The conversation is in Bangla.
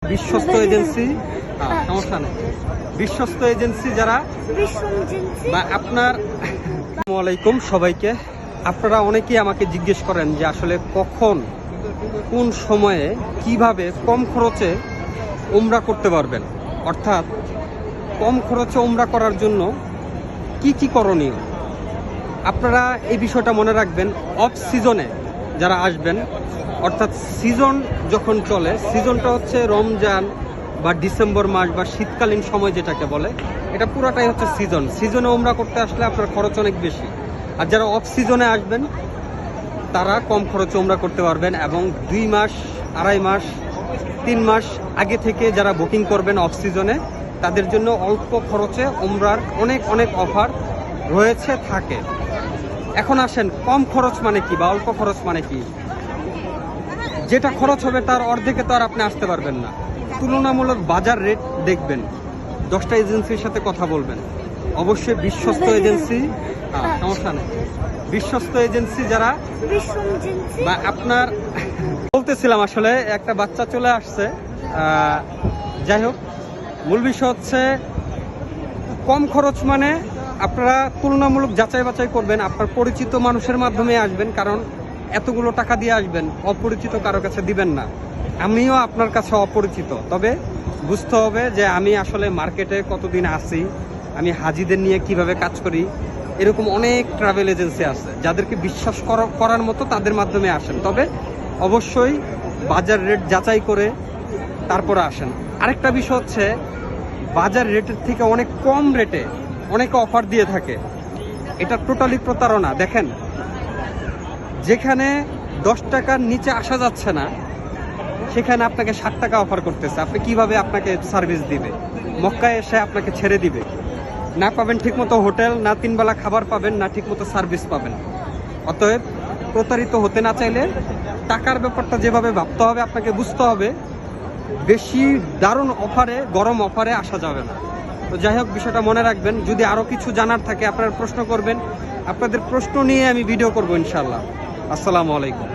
বিশ্বস্ত এজেন্সি, সমস্যা নেই, বিশ্বস্ত এজেন্সি যারা বা আপনার। আসসালামু আলাইকুম সবাইকে। আপনারা অনেকেই আমাকে জিজ্ঞেস করেন যে আসলে কখন কোন সময়ে কিভাবে কম খরচে উমরা করতে পারবেন, অর্থাৎ কম খরচে উমরা করার জন্য কি কি করণীয়। আপনারা এই বিষয়টা মনে রাখবেন, অফ সিজনে যারা আসবেন, অর্থাৎ সিজন যখন চলে, সিজনটা হচ্ছে রমজান বা ডিসেম্বর মাস বা শীতকালীন সময় যেটাকে বলে, এটা পুরাটাই হচ্ছে সিজন। সিজনে উমরা করতে আসলে আপনার খরচ অনেক বেশি। আর যারা অফ সিজনে আসবেন তারা কম খরচে উমরা করতে পারবেন, এবং 2 মাস, 2.5 মাস, 3 মাস আগে থেকে যারা বুকিং করবেন অফ সিজনে, তাদের জন্য অল্প খরচে উমরার অনেক অনেক অফার রয়েছে থাকে। এখন আসেন, কম খরচ মানে কি বা অল্প খরচ মানে কি। যেটা খরচ হবে তার অর্ধেকে তো আর আপনি আসতে পারবেন না। তুলনামূলক বাজার রেট দেখবেন, 10টা এজেন্সির সাথে কথা বলবেন, অবশ্যই বিশ্বস্ত এজেন্সি, সমস্যা নেই, বিশ্বস্ত এজেন্সি যারা বা আপনার। বলতেছিলাম আসলে একটা বাচ্চা চলে আসছে। যাই হোক, মূল বিষয় হচ্ছে কম খরচ মানে আপনারা তুলনামূলক যাচাই বাছাই করবেন, আপনার পরিচিত মানুষের মাধ্যমে আসবেন, কারণ এতগুলো টাকা দিয়ে আসবেন, অপরিচিত কারো কাছে দিবেন না। আমিও আপনার কাছে অপরিচিত, তবে বুঝতে হবে যে আমি আসলে মার্কেটে কতদিন আছি, আমি হাজিদের নিয়ে কিভাবে কাজ করি। এরকম অনেক ট্রাভেল এজেন্সি আছে যাদেরকে বিশ্বাস করার মতো, তাদের মাধ্যমে আসেন, তবে অবশ্যই বাজার রেট যাচাই করে তারপরে আসেন। আরেকটা বিষয় হচ্ছে, বাজার রেটের থেকে অনেক কম রেটে অনেকে অফার দিয়ে থাকে, এটা টোটালি প্রতারণা। দেখেন, যেখানে 10 টাকার নিচে আসা যাচ্ছে না, সেখানে আপনাকে 60 টাকা অফার করতেছে। আপনি কিভাবে আপনাকে সার্ভিস দিবে? মক্কায় এসে আপনাকে ছেড়ে দিবে না, পাবেন ঠিকমতো হোটেল, না 3 বেলা খাবার পাবেন, না ঠিকমতো সার্ভিস পাবেন। অতএব প্রতারিত হতে না চাইলে টাকার ব্যাপারটা যেভাবে ভাবতে হবে, আপনাকে বুঝতে হবে, বেশি দারুণ অফারে, গরম অফারে আসা যাবে না। তো যাই হোক, বিষয়টা মনে রাখবেন। যদি আরও কিছু জানার থাকে আপনারা প্রশ্ন করবেন, আপনাদের প্রশ্ন নিয়ে আমি ভিডিও করব ইনশাআল্লাহ। আসসালামু আলাইকুম।